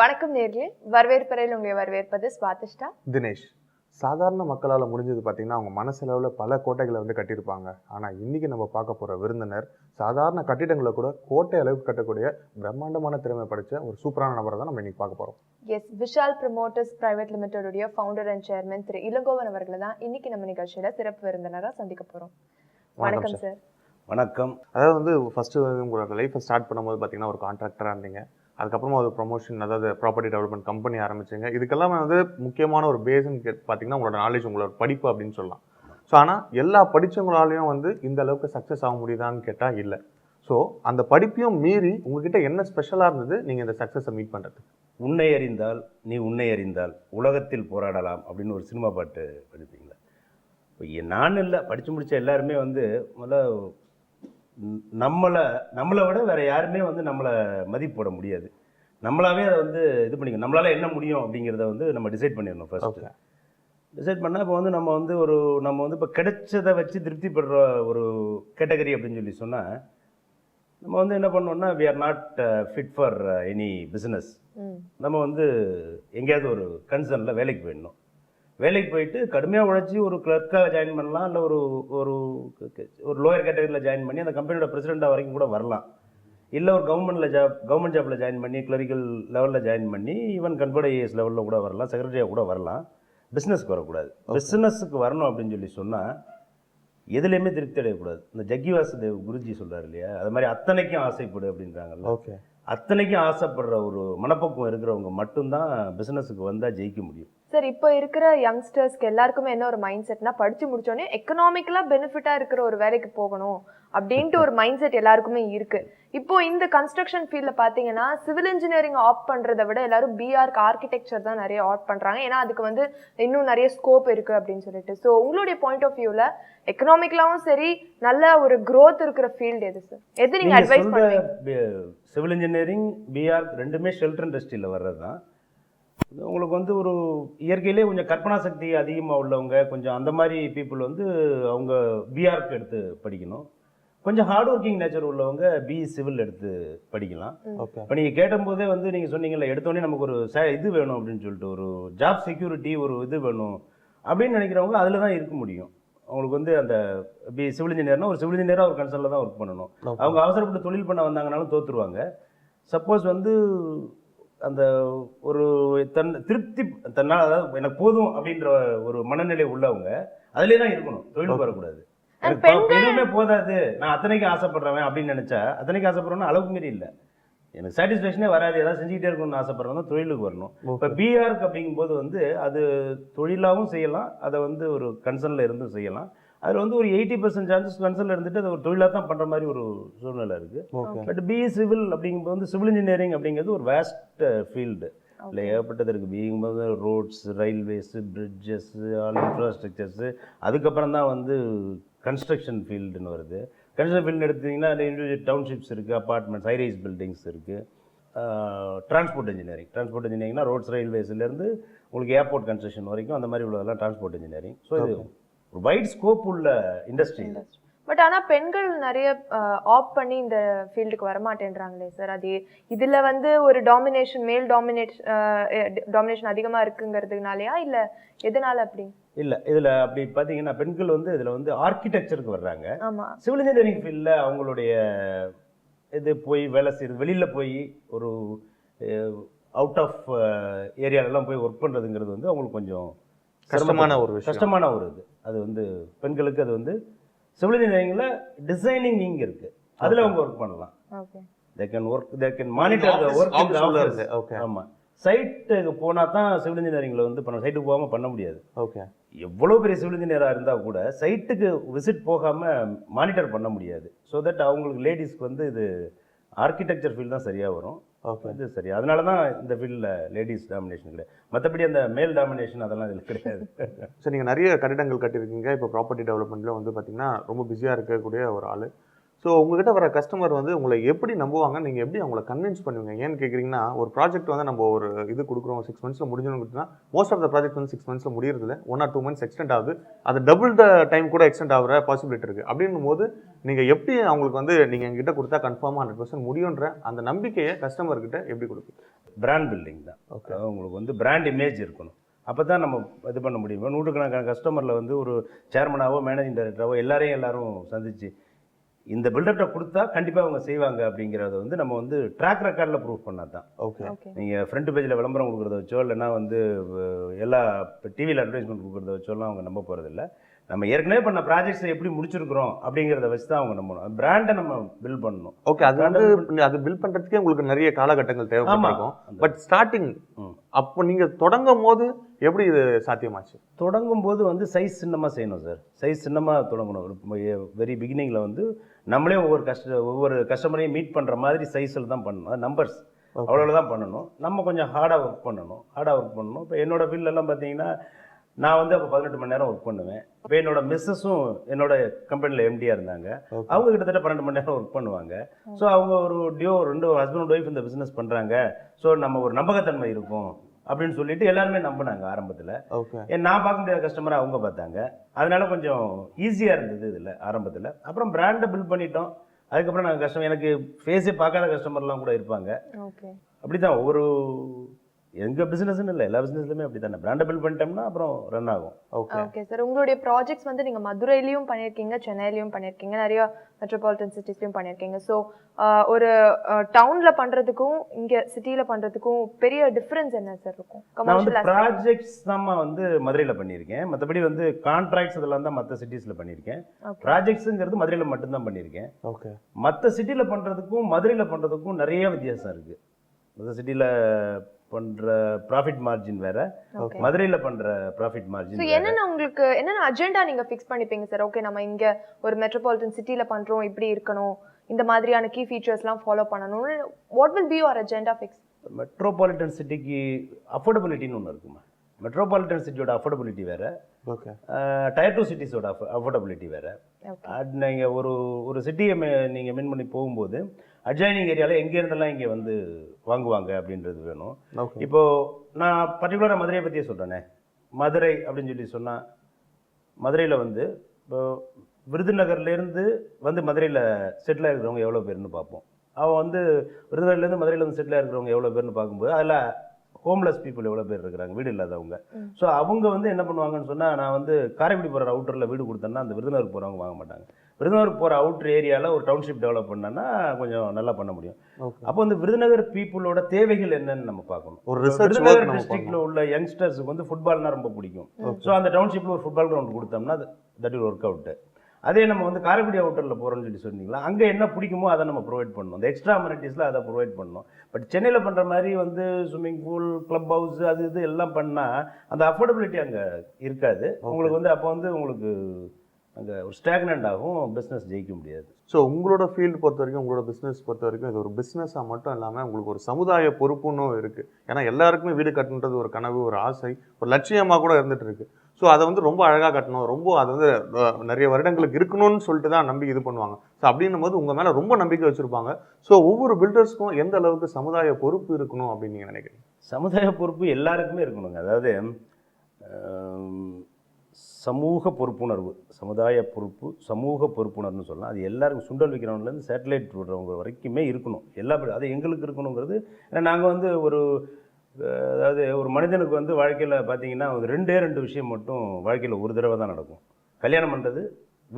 வணக்கம் நேர்களே, வரவேற்பறையில் உங்களை வரவேற்பது ஸ்வாதிஷ்டா, தினேஷ். சாதாரண மக்களால் முடிஞ்சது பார்த்தீங்கன்னா அவங்க மனசளவில் பல கோட்டைகளை கட்டியிருப்பாங்க. ஆனால் இன்னைக்கு நம்ம பார்க்க போகிற விருந்தினர் சாதாரண கட்டிடங்களை கூட கோட்டை அளவுக்கு கட்டக்கூடிய பிரம்மாண்டமான திறமை படைச்ச ஒரு சூப்பரான நபரை தான் நம்ம இன்னைக்கு பார்க்க போகிறோம். Yes, Vishal promoters private limited உடைய ஃபவுண்டர் அண்ட் சேர்மன் திரு இளங்கோவன் அவர்களை தான் இன்னைக்கு நம்ம நிகழ்ச்சியில சிறப்பு விருந்தினராக சந்திக்க போறோம். வணக்கம் சார். வணக்கம். அதாவது ஃபர்ஸ்ட் உங்களோட லைஃப்பை ஸ்டார்ட் பண்ணும்போது பார்த்தீங்கன்னா ஒரு கான்ட்ராக்டராக இருந்தீங்க. அதுக்கப்புறமா ஒரு ப்ரொமோஷன், அதாவது ப்ராப்பர்ட்டி டெவலப்மெண்ட் கம்பெனி ஆரம்பிச்சிங்க. இதுக்கெல்லாம் முக்கியமான ஒரு பேஸ்ன்னு பார்த்தீங்கன்னா உங்களோட நாலேஜ், உங்களோட படிப்பு அப்படின்னு சொல்லலாம். ஸோ ஆனால் எல்லா படித்தவங்களாலையும் இந்த அளவுக்கு சக்ஸஸ் ஆக முடியுதான்னு கேட்டால் இல்லை. ஸோ அந்த படிப்பையும் மீறி உங்ககிட்ட என்ன ஸ்பெஷலாக இருந்தது நீங்கள் இந்த சக்ஸஸை மீட் பண்ணுறதுக்கு? உன்னை அறிந்தால் நீ உன்னை அறிந்தால் உலகத்தில் போராடலாம் அப்படின்னு ஒரு சினிமா பாட்டு படிப்பீங்களா? இப்போ நான் இல்லை, படித்து முடித்த எல்லாருமே முதல்ல நம்மளை விட வேறு யாருமே நம்மளை மதிப்பு போட முடியாது. நம்மளாவே அதை இது பண்ணிக்கணும். நம்மளால் என்ன முடியும் அப்படிங்கிறத நம்ம டிசைட் பண்ணிடணும் ஃபர்ஸ்ட்டு. டிசைட் பண்ணால் இப்போ நம்ம இப்போ கிடைச்சதை வச்சு திருப்திப்படுற ஒரு கேட்டகரி அப்படின்னு சொல்லி சொன்னால் நம்ம என்ன பண்ணோம்னா we are not fit for any business. நம்ம எங்கேயாவது ஒரு கன்சர்னில் வேலைக்கு போயிடணும். வேலைக்கு போயிட்டு கடுமையாக உழைச்சி ஒரு கிளர்க்காக ஜாயின் பண்ணலாம், இல்லை ஒரு ஒரு லோயர் கேட்டகரியில் ஜாயின் பண்ணி அந்த கம்பெனியோட பிரசிடெண்ட்டாக வரைக்கும் கூட வரலாம். இல்லை ஒரு கவர்மெண்ட் ஜாப்பில் ஜாயின் பண்ணி கிளரிக்கல் லெவலில் ஜாயின் பண்ணி ஈவன் கன்வர்ட் ஐஏஎஸ் லெவலில் கூட வரலாம், செக்ரட்டரியாக கூட வரலாம். பிஸ்னஸ்க்கு வரக்கூடாது. பிஸ்னஸுக்கு வரணும் அப்படின்னு சொல்லி சொன்னால் எதுலேயுமே திருப்தி அடையக்கூடாது. இந்த ஜக்கி வாசுதேவ் குருஜி சொல்கிறார் இல்லையா, அது மாதிரி அத்தனைக்கும் ஆசைப்படு அப்படின்றாங்கல்ல. ஓகே, அத்தனைக்கும் ஆசைப்படுற ஒரு மனப்பக்குவம் இருக்கிறவங்க மட்டும்தான் பிஸ்னஸுக்கு வந்தால் ஜெயிக்க முடியும். சார், இப்போ இருக்கிற யங்ஸ்டர்ஸ்க்கு எல்லாருக்குமே என்ன ஒரு மைண்ட் செட்னா, படிச்சு முடிச்சோடனே எக்கனாமிக்கலாக பெனிஃபிட்டாக இருக்கிற ஒரு வேலைக்கு போகணும் அப்படின்ட்டு ஒரு மைண்ட் செட் எல்லாருக்குமே இருக்கு. இப்போ இந்த கன்ஸ்ட்ரக்ஷன் ஃபீல்டில் பார்த்தீங்கன்னா சிவில் இன்ஜினியரிங் ஆப்ட் பண்ணுறதை விட எல்லாரும் பிஆர்க்கு ஆர்கிடெக்சர் தான் நிறைய ஆப்ட் பண்ணுறாங்க. ஏன்னா அதுக்கு இன்னும் நிறைய ஸ்கோப் இருக்குது அப்படின்னு சொல்லிட்டு. ஸோ உங்களுடைய பாயிண்ட் ஆஃப் வியூவில் எக்கனாமிக்கலாகவும் சரி நல்ல ஒரு க்ரோத் இருக்கிற ஃபீல்டு எது சார்? எது நீங்கள் அட்வைஸ் பண்ணுவீங்க? சிவில் இன்ஜினியரிங், பிஆர் ரெண்டுமே ஷெல்டர் இண்டஸ்ட்ரியில் வர்றது தான். உங்களுக்கு ஒரு இயற்கையிலே கொஞ்சம் கற்பனா சக்தி அதிகமாக உள்ளவங்க, கொஞ்சம் அந்த மாதிரி பீப்புள் அவங்க பிஆர்க்கு எடுத்து படிக்கணும். கொஞ்சம் ஹார்ட் ஒர்க்கிங் நேச்சர் உள்ளவங்க பிஇ சிவில் எடுத்து படிக்கலாம். இப்போ நீங்கள் கேட்டபோதே நீங்கள் சொன்னீங்கல்ல, எடுத்தோடனே நமக்கு ஒரு இது வேணும் அப்படின்னு சொல்லிட்டு, ஒரு ஜாப் செக்யூரிட்டி, ஒரு இது வேணும் அப்படின்னு நினைக்கிறவங்க அதில் தான் இருக்க முடியும். அவங்களுக்கு அந்த சிவில் இன்ஜினியர்னா ஒரு சிவில் இன்ஜினியராக ஒரு கன்சர்னில் தான் ஒர்க் பண்ணணும். அவங்க அவசரப்பட்டு தொழில் பண்ண வந்தாங்கனாலும் தோற்றுருவாங்க. சப்போஸ் அந்த ஒரு திருப்தி தன்னால், அதாவது எனக்கு போதும் அப்படின்ற ஒரு மனநிலை உள்ளவங்க அதிலே தான் இருக்கணும், தொழிலுக்கு வரக்கூடாது. எனக்கு எதுவுமே போதாது, நான் அத்தனைக்கு ஆசைப்படுறேன் அப்படின்னு நினைச்சா, அத்தனைக்கு ஆசைப்படுறோன்னா அளவுக்கு மீறி இல்லை, எனக்கு சாட்டிஸ்ஃபேக்ஷனே வராது, ஏதாவது செஞ்சுக்கிட்டே இருக்கணும்னு ஆசைப்படுறவங்க தொழிலுக்கு வரணும். இப்போ பிஆருக்கு அப்படிங்கும்போது அது தொழிலாகவும் செய்யலாம், அதை ஒரு கன்சர்னில் இருந்தும் செய்யலாம். அதில் ஒரு 80% சான்சஸ் கன்சர்னில் இருந்துட்டு அதை ஒரு தொழிலாக தான் பண்ணுற மாதிரி ஒரு சூழ்நிலை இருக்குது. பட் பிஇ சிவில் அப்படிங்கும்போது சிவில் இன்ஜினியரிங் அப்படிங்கிறது ஒரு வேஸ்ட் ஃபீல்டு இல்லை, ஏற்பட்டது இருக்குது. பிங்கும்போது ரோட்ஸ், ரயில்வேஸு, பிரிட்ஜஸ்ஸு, ஆல் இன்ஃப்ராஸ்ட்ரக்சர்ஸு, அதுக்கப்புறம் தான் கன்ஸ்ட்ரக்ஷன் ஃபீல்டுன்னு வருது. கன்ஸ்ட்ரக்ஷன் ஃபீல்டு எடுத்திங்கன்னா இண்டிவிஜுவல் டவுன்ஷிப்ஸ் இருக்குது, அப்பார்ட்மெண்ட்ஸ், ஹைரைஸ் பில்டிங்ஸ் இருக்குது. டிரான்ஸ்போர்ட் இன்ஜினியரிங்னா ரோட்ஸ், ரயில்வேஸ்லேருந்து உங்களுக்கு ஏர்போர்ட் கன்ஸ்ட்ரக்ஷன் வரைக்கும் அந்த மாதிரி உள்ளதெல்லாம் டிரான்ஸ்போர்ட் இன்ஜினியரிங். ஸோ இது ஒரு வைட் ஸ்கோப் உள்ள இண்டஸ்ட்ரி. பட் ஆனால் பெண்கள் நிறைய ஆப்ட் பண்ணி இந்த ஃபீல்டுக்கு வரமாட்டேன்றாங்களே சார், அது இதில் ஒரு டாமினேஷன், மேல் டாமினேஷன் அதிகமாக இருக்குங்கிறதுனாலயா இல்லை எதனால அப்படி? இல்லை, இதில் அப்படி பார்த்தீங்கன்னா பெண்கள் இதில் ஆர்கிடெக்சருக்கு வர்றாங்க. ஆமாம், சிவில் இன்ஜினியரிங் ஃபீல்டில் அவங்களுடைய இது போய் வேலை செய்கிறது, வெளியில் போய் ஒரு அவுட் ஆஃப் ஏரியாலெலாம் போய் ஒர்க் பண்ணுறதுங்கிறது அவங்களுக்கு கொஞ்சம் கஷ்டமான ஒரு இது. அது பெண்களுக்கு அது சிவில் இன்ஜினியரிங்கில் டிசைனிங் இங்கே இருக்குது, அதில் அவங்க ஒர்க் பண்ணலாம். They can monitor the work in the office. ஆமாம், சைட்டுக்கு போனால் தான் சிவில் இன்ஜினியரிங்கில் பண்ண, சைட்டுக்கு போகாமல் பண்ண முடியாது. ஓகே, எவ்வளோ பெரிய சிவில் இன்ஜினியராக இருந்தால் கூட சைட்டுக்கு விசிட் போகாமல் மானிட்டர் பண்ண முடியாது. ஸோ தட் அவங்களுக்கு லேடிஸ்க்கு இது ஆர்கிடெக்சர் ஃபீல்டு தான் சரியாக வரும். அது சரி, அதனால தான் இந்த ஃபீல்டில் லேடிஸ் டாமினேஷன் கிடையாது. மற்றபடி அந்த மேல் டாமினேஷன் அதெல்லாம் இதில் கிடையாது. சார், நீங்கள் நிறைய கட்டிடங்கள் கட்டியிருக்கீங்க. இப்போ ப்ராப்பர்ட்டி டெவலப்மெண்ட்டில் பார்த்தீங்கன்னா ரொம்ப பிஸியாக இருக்கக்கூடிய ஒரு ஆள். ஸோ உங்ககிட்ட வர கஸ்டமர் உங்களை எப்படி நம்புவாங்க, நீங்கள் எப்படி அவங்களை கன்வின்ஸ் பண்ணுவீங்க? ஏன்னு கேட்குறீங்கன்னா, ஒரு ப்ராஜெக்ட் நம்ம ஒரு இது கொடுக்குறோம் 6 monthsல முடிஞ்சோன்னு கொடுத்தா மோஸ்ட் ஆஃப் த ப்ராஜெக்ட் 6 monthsல முடியறதில்ல, 1 or 2 months எக்ஸ்டெண்ட் ஆகுது. அது டபுள் த டைம் கூட எக்ஸ்டெண்ட் ஆகிற பாசிபிலிட்டி இருக்குது. அப்படின்னும் போது நீங்கள் எப்படி அவங்களுக்கு நீங்கள் எங்கிட்ட கொடுத்தா கன்ஃபார்மாக 100% முடியுன்ற அந்த நம்பிக்கையை கஸ்டமர்கிட்ட எப்படி கொடுப்பீங்க? பிராண்ட் பில்டிங் தான். உங்களுக்கு வந்து பிராண்ட் இமேஜ் இருக்கணும். அப்போ தான் நம்ம இது பண்ண முடியும். நூற்றுக்கணக்கான கஸ்டமரில் வந்து ஒரு சேர்மனாவோ மேனேஜிங் டைரக்டராவோ எல்லாரும் சந்திச்சு இந்த பில்டர்கிட்ட கொடுத்தா கண்டிப்பாக அவங்க செய்வாங்க அப்படிங்கிறத வந்து நம்ம வந்து ட்ராக் ரெக்கார்டில் ப்ரூவ் பண்ணால் தான். ஓகே. நீங்கள் ஃப்ரண்ட் பேஜில் விளம்பரம் கொடுக்குறத வச்சோ இல்லைன்னா வந்து எல்லா டிவியில் அட்வர்டைஸ்மெண்ட் கொடுக்குறத வச்சோலாம் அவங்க நம்ப போகிறதில்ல. நம்ம ஏற்கனவே பண்ண ப்ராஜெக்ட்ஸை எப்படி முடிச்சிருக்கிறோம் அப்படிங்கிறத வச்சு தான் அவங்க நம்பணும். பிராண்டை நம்ம பில்ட் பண்ணணும். ஓகே. அது வந்து அது பில்ட் பண்ணுறதுக்கே உங்களுக்கு நிறைய காலகட்டங்கள் தேவைப்பட்டிருக்கும். பட் ஸ்டார்டிங் அப்போ நீங்கள் தொடங்கும் போது எப்படி இது சாத்தியமாச்சு? தொடங்கும் போது வந்து சைஸ் சின்னமாக செய்யணும் சார். சைஸ் சின்னமாக தொடங்கணும். வெரி பிகினிங்கில் வந்து நம்மளே ஒவ்வொரு கஸ்டமரையும் மீட் பண்ணுற மாதிரி சைஸில் தான் பண்ணணும். அது நம்பர்ஸ் அவ்வளோதான் பண்ணணும். நம்ம கொஞ்சம் ஹார்டாக ஒர்க் பண்ணணும். இப்போ என்னோட ஃபீல்டெல்லாம் பார்த்தீங்கன்னா நான் வந்து அப்போ 18 மணி நேரம் ஒர்க் பண்ணுவேன். இப்போ என்னோட மிஸ்ஸஸும் என்னோட கம்பெனியில் எம்டியாக இருந்தாங்க. அவங்க கிட்டத்தட்ட 12 மணி நேரம் ஒர்க் பண்ணுவாங்க. ஸோ அவங்க ஒரு ரெண்டு ஹஸ்பண்ட் அண்ட் ஒய்ஃப் இந்த பிஸ்னஸ் பண்ணுறாங்க. ஸோ நம்ம ஒரு நம்பகத்தன்மை இருக்கும் அப்படின்னு சொல்லிட்டு எல்லாருமே நம்பினாங்க ஆரம்பத்தில். நான் பார்க்க முடியாத கஸ்டமரை அவங்க பார்த்தாங்க. அதனால கொஞ்சம் ஈஸியாக இருந்தது இதில் ஆரம்பத்தில். அப்புறம் பிராண்டை பில்ட் பண்ணிட்டோம். அதுக்கப்புறம் நாங்கள் கஸ்டமர் எனக்கு ஃபேஸே பார்க்காத கஸ்டமர்லாம் கூட இருப்பாங்க. அப்படி தான் ஒவ்வொரு எங்கள் பிஸ்னஸ்ன்னு இல்லை, எல்லா பிஸ்னஸ்லையுமே அப்படி தானே. பிராண்டை பில்ட் பண்ணிட்டோம்னா அப்புறம் ரன் ஆகும். Okay sir. உங்களுடைய ப்ராஜெக்ட்ஸ் வந்து நீங்கள் மதுரையிலையும் பண்ணியிருக்கீங்க, சென்னையிலையும் பண்ணியிருக்கீங்க, நிறைய மெட்ரோபாலிட்டன் சிட்டிஸ்லையும் பண்ணியிருக்கீங்க. ஸோ ஒரு டவுனில் பண்ணுறதுக்கும் இங்கே சிட்டியில் பண்ணுறதுக்கும் பெரிய டிஃப்ரென்ஸ் என்ன சார் இருக்கும்? நான் வந்து ப்ராஜெக்ட்ஸ் தான் வந்து மதுரையில் பண்ணியிருக்கேன். மற்றபடி வந்து கான்ட்ராக்ட்ஸ் இதெல்லாம் தான் மற்ற சிட்டிஸில் பண்ணியிருக்கேன். ப்ராஜெக்ட்ஸுங்கிறது மதுரையில் மட்டும்தான் பண்ணியிருக்கேன். ஓகே. மற்ற சிட்டியில் பண்ணுறதுக்கும் மதுரையில் பண்ணுறதுக்கும் நிறைய வித்தியாசம் இருக்குது. மற்ற சிட்டியில் பண்ற ப்ராஃபிட் மார்ஜின் வேற, மதுரையில பண்ற ப்ராஃபிட் மார்ஜின் வேற. என்னென்ன அஜெண்டா நீங்க ஃபிக்ஸ் பண்ணிப்பீங்க சார்? ஓகே, நம்ம இங்க ஒரு மெட்ரோபாலிட்டன் சிட்டில பண்றோம், இப்படி இருக்கணும், இந்த மாதிரியான கீ ஃபீச்சர்ஸ்லாம் ஃபாலோ பண்ணணும். What will be your agenda fix? Metropolitan சிட்டிக்கு அஃபோர்டபிலிட்டின்னு ஒன்று இருக்குமா. மெட்ரோபாலிட்டன் சிட்டியோட அஃபோர்டபிலிட்டி வேற, டயர் 2 சிட்டிஸோட அஃபோர்டபிலிட்டி வேற. நீங்கள் ஒரு சிட்டியை நீங்கள் மீன் பண்ணி போகும்போது அட்ஜாயினிங் ஏரியாவில் எங்கேருந்தெல்லாம் இங்கே வந்து வாங்குவாங்க அப்படின்றது வேணும். இப்போது நான் பர்டிகுலராக மதுரையை பற்றியே சொல்கிறேனே. மதுரை அப்படின்னு சொல்லி சொன்னால் மதுரையில் வந்து இப்போ விருதுநகர்லேருந்து வந்து மதுரையில் செட்டில் இருக்கிறவங்க எவ்வளோ பேர்னு பார்ப்போம். அவன் வந்து விருதுநகர்லேருந்து மதுரையில் வந்து செட்டில் இருக்கிறவங்க எவ்வளோ பேர்னு பார்க்கும்போது அதில் ஹோம்லெஸ் பீப்புள் எவ்வளோ பேர் இருக்கிறாங்க, வீடு இல்லாதவங்க. ஸோ அவங்க வந்து என்ன பண்ணுவாங்கன்னு சொன்னால், நான் வந்து காரைக்குடி போகிற அவுட்டரில் வீடு கொடுத்தேன்னா அந்த விருதுநகருக்கு போகிறவங்க வாங்க மாட்டாங்க. விருதுநகருக்கு போகிற அவுட்டர் ஏரியாவில் ஒரு டவுன்ஷிப் டெவலப் பண்ணான்னா கொஞ்சம் நல்லா பண்ண முடியும். அப்போ வந்து விருதுநகர் பீப்புளோட தேவைகள் என்னன்னு நம்ம பார்க்கணும். விருதுநகர் டிஸ்ட்ரிக்டில் உள்ள யங்ஸ்டர்ஸுக்கு வந்து ஃபுட்பால்னா ரொம்ப பிடிக்கும். ஸோ அந்த டவுன்ஷிப்பில் ஒரு ஃபுட்பால் கிரவுண்ட் கொடுத்தோம்னா தட் வில் ஒர்க் அவுட்டு. அதே நம்ம வந்து காரைக்குடி அவுட்டரில் போகிறோம்னு சொல்லி சொன்னீங்களா, அங்கே என்ன பிடிக்குமோ அதை நம்ம ப்ரொவைட் பண்ணணும். அந்த எக்ஸ்ட்ரா அமெனிட்டிஸில் அதை ப்ரொவைட் பண்ணணும். பட் சென்னையில் பண்ணுற மாதிரி வந்து ஸ்விம்மிங் பூல், கிளப் ஹவுஸ், அது இது எல்லாம் பண்ணால் அந்த அஃபோர்டபிலிட்டி அங்கே இருக்காது உங்களுக்கு. வந்து அப்போ வந்து உங்களுக்கு அங்கே ஒரு ஸ்டாக்னண்ட் ஆகும், பிஸ்னஸ் ஜெயிக்க முடியாது. ஸோ உங்களோட ஃபீல்டு பொறுத்த வரைக்கும், உங்களோட பிஸ்னஸ் பொறுத்த வரைக்கும் இது ஒரு பிஸ்னஸாக மட்டும் இல்லாமல் உங்களுக்கு ஒரு சமுதாய பொறுப்புன்னு இருக்குது. ஏன்னா எல்லாருக்குமே வீடு கட்டணுன்றது ஒரு கனவு, ஒரு ஆசை, ஒரு லட்சியமாக கூட இருந்துட்டு இருக்கு. ஸோ அதை வந்து ரொம்ப அழகாக கட்டணும், ரொம்ப அது வந்து நிறைய வருடங்களுக்கு இருக்கணும்னு சொல்லிட்டு தான் நம்பி இது பண்ணுவாங்க. ஸோ அப்படின்னும் போது உங்கள் மேலே ரொம்ப நம்பிக்கை வச்சுருப்பாங்க. ஸோ ஒவ்வொரு பில்டர்ஸ்க்கும் எந்த அளவுக்கு சமுதாய பொறுப்பு இருக்கணும் அப்படின்னு நீங்கள் நினைக்கிறீங்க? சமுதாய பொறுப்பு எல்லாருக்குமே இருக்கணுங்க. அதாவது சமூக பொறுப்புணர்வு, சமுதாய பொறுப்பு, சமூக பொறுப்புணர்வுன்னு சொல்லலாம். அது எல்லாருக்கும் சுண்டல் விற்கிறவங்கலேருந்து சேட்டலைட் விடுறவங்க வரைக்குமே இருக்கணும். அது எங்களுக்கு இருக்கணுங்கிறது. ஏன்னா நாங்கள் வந்து அதாவது ஒரு மனிதனுக்கு வந்து வாழ்க்கையில் பார்த்தீங்கன்னா ஒரு ரெண்டு விஷயம் மட்டும் வாழ்க்கையில் ஒரு தடவை தான் நடக்கும். கல்யாணம் பண்ணுறது,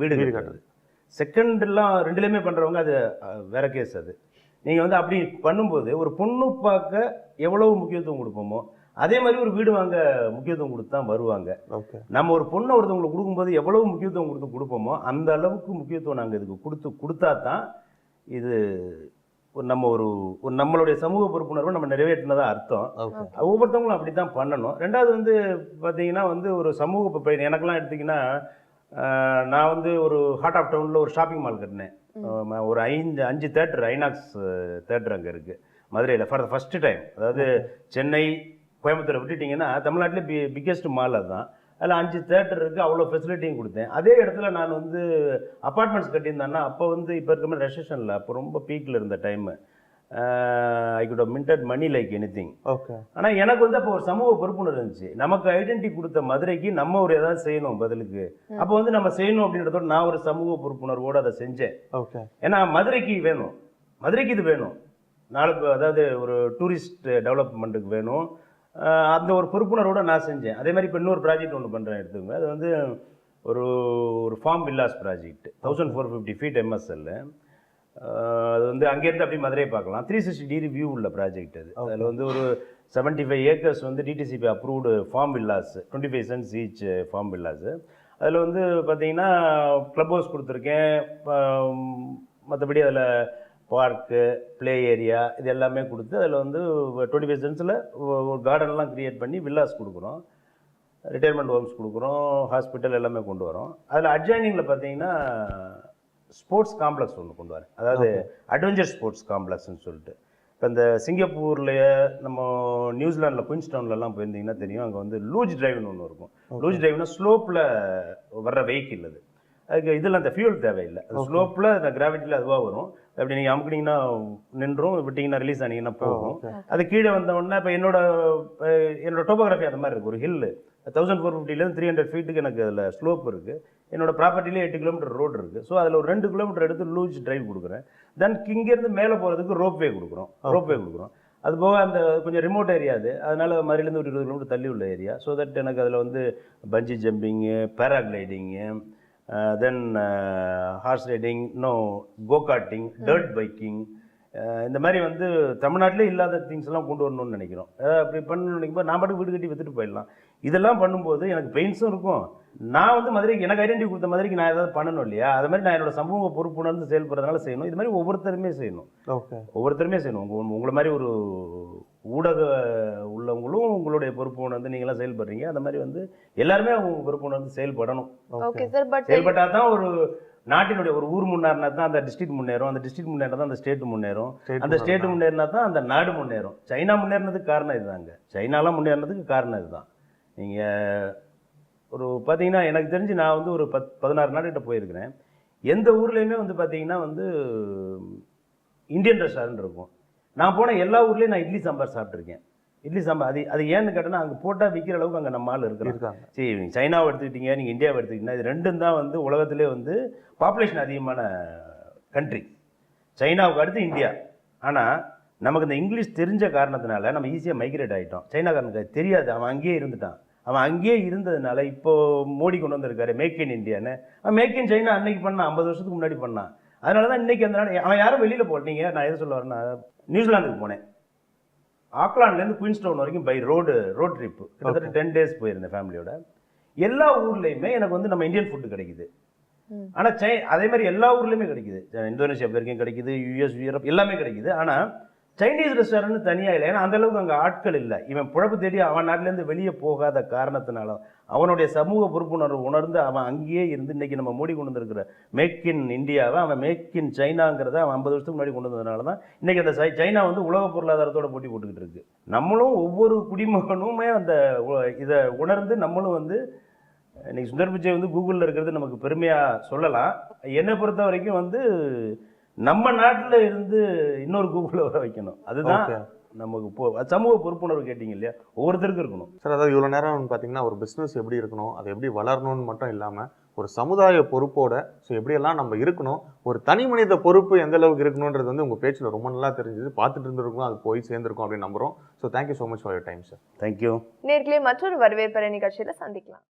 வீடு கட்டுறது. செகண்ட்லாம் ரெண்டுலேயுமே பண்ணுறவங்க அது வேற கேஸ். அது நீங்கள் வந்து அப்படி பண்ணும்போது ஒரு பொண்ணு பார்க்க எவ்வளவு முக்கியத்துவம் கொடுப்போமோ அதே மாதிரி ஒரு வீடு வாங்க முக்கியத்துவம் கொடுத்து தான் வருவாங்க. நம்ம ஒரு பொண்ணை ஒருத்தவங்களுக்கு கொடுக்கும்போது எவ்வளவு முக்கியத்துவம் கொடுப்போமோ அந்த அளவுக்கு முக்கியத்துவம் நாங்கள் இதுக்கு கொடுத்தா தான் இது நம்ம ஒரு நம்மளுடைய சமூக பொறுப்புணர்வை நம்ம நிறைவேற்றினதா அர்த்தம். ஒவ்வொருத்தவங்களும் அப்படி தான் பண்ணணும். ரெண்டாவது வந்து பார்த்தீங்கன்னா வந்து ஒரு சமூக எனக்கெல்லாம் எடுத்திங்கன்னா, நான் வந்து ஒரு ஹார்ட் ஆஃப் டவுனில் ஒரு ஷாப்பிங் மால் கட்டினேன். ஒரு 5 தேட்டர், ஐநாக்ஸ் தேட்டர் அங்கே இருக்குது மதுரையில் ஃபார் த ஃபஸ்ட்டு டைம். அதாவது சென்னை, கோயம்புத்தூரை விட்டுட்டிங்கன்னா தமிழ்நாட்டிலே பிக்கெஸ்ட் மால் அதுதான். அதில் 5 தேட்டர் இருக்குது, அவ்வளோ ஃபெசிலிட்டியும் கொடுத்தேன். அதே இடத்துல நான் வந்து அப்பார்ட்மெண்ட்ஸ் கட்டியிருந்தேன்னா அப்போ வந்து இப்போ இருக்க மாதிரி ரெசெஷனில் அப்போ ரொம்ப பீக்கில் இருந்த time. I could have minted money like anything. ஆனால் எனக்கு வந்து அப்போ ஒரு சமூக பொறுப்புணர்வு இருந்துச்சு. நமக்கு ஐடென்டிட்டி கொடுத்த மதுரைக்கு நம்ம ஒரு ஏதாவது செய்யணும் பதிலுக்கு. அப்போ வந்து நம்ம செய்யணும் அப்படின்றதோட நான் ஒரு சமூக பொறுப்புணர்வோடு அதை செஞ்சேன். ஏன்னா மதுரைக்கு வேணும், மதுரைக்கு இது வேணும். நாளுக்கு அதாவது ஒரு டூரிஸ்ட் டெவலப்மெண்ட்டுக்கு வேணும். அந்த ஒரு பொறுப்புணர்வோட நான் செஞ்சேன். அதே மாதிரி இப்போ இன்னொரு ப்ராஜெக்ட் ஒன்று பண்ணுறேன் எடுத்துக்கோங்க. அது வந்து ஒரு ஒரு farm villas project 1450 feet MSL. அது வந்து அங்கேருந்து அப்படியே மதுரையை பார்க்கலாம். 360 டிகிரி வியூ உள்ள ப்ராஜெக்ட் அது. அதில் வந்து ஒரு 75 ஏக்கர்ஸ் வந்து DTCP approved farm villas, 25 cents each farm villas. அதில் வந்து பார்த்தீங்கன்னா க்ளப் ஹவுஸ் கொடுத்துருக்கேன். மற்றபடி அதில் பார்க்கு, ப்ளே ஏரியா இது எல்லாமே கொடுத்து அதில் வந்து 25 cents ஒரு கார்டன்லாம் க்ரியேட் பண்ணி வில்லாஸ் கொடுக்குறோம். ரிட்டையர்மெண்ட் ஹோம்ஸ் கொடுக்குறோம். ஹாஸ்பிட்டல் எல்லாமே கொண்டு வரோம். அதில் அட்ஜாயினிங்கில் பார்த்தீங்கன்னா ஸ்போர்ட்ஸ் காம்ப்ளெக்ஸ் ஒன்று கொண்டு வரேன். அதாவது அட்வென்ச்சர் ஸ்போர்ட்ஸ் காம்ப்ளெக்ஸ்னு சொல்லிட்டு. இப்போ இந்த சிங்கப்பூர்லேயே நம்ம நியூசிலாண்டில் குயின்ஸ்டவுன்லலாம் போயிருந்தீங்கன்னா தெரியும். அங்கே வந்து லூஜ் டிரைவ்னு ஒன்று இருக்கும். லூஜ் டிரைவ்னா ஸ்லோப்பில் வர்ற வெஹிக்கிள் அது. அதுக்கு இதில் அந்த ஃபியூல் தேவையில்லை. அது ஸ்லோப்பில் அந்த கிராவிட்டியில் அதுவாக வரும். அப்படி நீங்கள் அமுக்கினீங்கன்னா நின்றும், விட்டிங்கன்னா ரிலீஸ் ஆனீங்கன்னா போகும். அது கீழே வந்தோடனே இப்போ என்னோட டோபோகிராஃபி அந்த மாதிரி இருக்குது. ஒரு ஹில்லு 1450 300 ஃபீட்டுக்கு எனக்கு அதில் ஸ்லோப் இருக்குது. என்னோட ப்ராப்பர்ட்டிலே 8 கிலோமீட்டர் ரோடு இருக்குது. ஸோ அதில் ஒரு 2 கிலோமீட்டர் எடுத்து லூஜ் டிரைவ் கொடுக்குறேன். தென் இங்கேருந்து மேலே போகிறதுக்கு ரோப்வே கொடுக்குறோம். அது போக அந்த கொஞ்சம் ரிமோட் ஏரியா அது. அதனால் மதுரையிலேருந்து ஒரு 20 கிலோமீட்டர் தள்ளி உள்ள ஏரியா. ஸோ தட் எனக்கு அதில் வந்து பஞ்சி ஜம்பிங்கு, பேராகிளைடிங்கு, தென் ஹார்ஸ் ரைடிங், கோகார்ட்டிங், டர்ட் பைக்கிங், இந்த மாதிரி வந்து தமிழ்நாட்டிலே இல்லாத திங்ஸ்லாம் கொண்டு வரணும்னு நினைக்கிறோம். அப்படி பண்ணணும்னு நினைக்கும்போது நான் பாட்டுக்கு வீடு கட்டி விற்றுட்டு போயிடலாம். இதெல்லாம் பண்ணும்போது எனக்கு பெயின்ஸும் இருக்கும். நான் வந்து மதுரைக்கு எனக்கு ஐடென்டிட்டி கொடுத்த மதுரைக்கு நான் ஏதாவது பண்ணணும் இல்லையா? அது மாதிரி நான் என்னோட சமூக பொறுப்புணர்ந்து செயல்படுறதுனால செய்யணும். இது மாதிரி ஒவ்வொருத்தருமே செய்யணும். உங்களை மாதிரி ஒரு ஊடக உள்ளவங்களும் உங்களுடைய பொறுப்பு உணர்ந்து நீங்களாம் செயல்படுறீங்க. அந்த மாதிரி வந்து எல்லாருமே அவங்க பொறுப்பு உணர்ந்து செயல்படணும். செயல்பட்டால் தான் ஒரு நாட்டினுடைய ஒரு ஊர் முன்னேறினா தான் அந்த டிஸ்ட்ரிக்ட் முன்னேறும். அந்த டிஸ்ட்ரிக்ட் முன்னேறினா தான் அந்த ஸ்டேட் முன்னேறும். அந்த ஸ்டேட் முன்னேறினா தான் அந்த நாடு முன்னேறும். சைனா முன்னேறினதுக்கு காரணம் இதுதாங்க. சைனாலாம் முன்னேறினதுக்கு காரணம் இதுதான். நீங்கள் ஒரு பார்த்தீங்கன்னா எனக்கு தெரிஞ்சு நான் வந்து ஒரு 16 நாடுகிட்ட போயிருக்கிறேன். எந்த ஊர்லேயுமே வந்து பார்த்தீங்கன்னா வந்து இந்தியன் ரெஸ்டாரண்ட் இருக்கும். நான் போன எல்லா ஊர்லேயும் நான் இட்லி சாம்பார் சாப்பிட்ருக்கேன். இட்லி சாம்பார் அது ஏன்னு கேட்டோன்னா அங்கே போட்டால் விற்கிற அளவுக்கு அங்கே நம்ம ஆள் இருக்கிறாங்க. சரி, நீங்கள் சைனாவை எடுத்துக்கிட்டீங்க, நீங்கள் இந்தியாவை எடுத்துக்கிட்டீங்கன்னா இது ரெண்டும் தான் வந்து உலகத்திலே வந்து பாப்புலேஷன் அதிகமான கண்ட்ரி. சைனாவுக்கு அடுத்து இந்தியா. ஆனால் நமக்கு இந்த இங்கிலீஷ் தெரிஞ்ச காரணத்தினால நம்ம ஈஸியாக மைக்ரேட் ஆகிட்டோம். சைனாக்காரனுக்கு தெரியாது, அவன் அங்கேயே இருந்துட்டான். அவன் அங்கேயே இருந்ததுனால இப்போது மோடி கொண்டு வந்திருக்காரு மேக் இன் இந்தியான்னு. மேக் இன் சைனா அன்னைக்கு பண்ணான், 50 வருஷத்துக்கு முன்னாடி பண்ணான். அதனால தான் இன்றைக்கி அந்த நாடு அவன் யாரும் வெளியில் போட்டீங்க. நான் எது சொல்ல வரேன்னா, நியூசிலாந்துக்கு போனேன். ஆக்லாண்ட்லேருந்து குயின்ஸ்டவுன் வரைக்கும் பை ரோட் ட்ரிப்பு கிட்டத்தட்ட 10 days போயிருந்தேன் ஃபேமிலியோட. எல்லா ஊர்லேயுமே எனக்கு வந்து நம்ம இந்தியன் ஃபுட்டு கிடைக்குது. ஆனால் அதே மாதிரி எல்லா ஊர்லேயுமே கிடைக்குது. இந்தோனேஷியா வரைக்கும் கிடைக்குது, US, யூரோப் எல்லாமே கிடைக்குது. ஆனால் சைனீஸ் ரெஸ்டாரண்ட் தனியாக இல்லை. ஏன்னா அந்தளவுக்கு அங்கே ஆட்கள் இல்லை. இவன் பிழப்பு தேடி அவன் நாட்டிலேருந்து வெளியே போகாத காரணத்தினால அவனுடைய சமூக பொறுப்புணர்வு உணர்ந்து அவன் அங்கேயே இருந்து இன்றைக்கி நம்ம மோடி கொண்டு வந்திருக்கிற மேக் இன் இந்தியாவை அவன் மேக் இன் சைனாங்கிறத அவன் 50 வருஷத்துக்கு முன்னாடி கொண்டு வந்ததுனால தான் இன்றைக்கி அந்த சைனா வந்து உலக பொருளாதாரத்தோட போட்டி போட்டுக்கிட்டு இருக்கு. நம்மளும் ஒவ்வொரு குடிமகனுமே அந்த இதை உணர்ந்து நம்மளும் வந்து இன்றைக்கி சுந்தர் பிச்சை வந்து கூகுளில் இருக்கிறது நமக்கு பெருமையாக சொல்லலாம். என்னை பொறுத்த வரைக்கும் வந்து நம்ம நாட்டில் இருந்து இன்னொரு கூகுளில் வர வைக்கணும். அதுதான் நமக்கு சமூக பொறுப்புணர்வு. கேட்டிங்க இல்லையா, ஒவ்வொருத்தருக்கும் இருக்கணும் சார். அதாவது இவ்வளோ நேரம் பார்த்தீங்கன்னா ஒரு பிஸ்னஸ் எப்படி இருக்கணும், அது எப்படி வளரணும்னு மட்டும் இல்லாமல் ஒரு சமுதாய பொறுப்போட ஸோ எப்படியெல்லாம் நம்ம இருக்கணும், ஒரு தனி மனித பொறுப்பு எந்த அளவுக்கு இருக்கணுன்றது வந்து உங்கள் பேச்சில் ரொம்ப நல்லா தெரிஞ்சுது. பார்த்துட்டு இருந்திருக்கோம், அது போய் சேர்ந்துருக்கும் அப்படின்னு நம்புகிறோம். So thank you so much for your time sir. Thank you. நேர்களே, மற்றொரு வரவேற்பறை நிகழ்ச்சியில் சந்திக்கலாம்.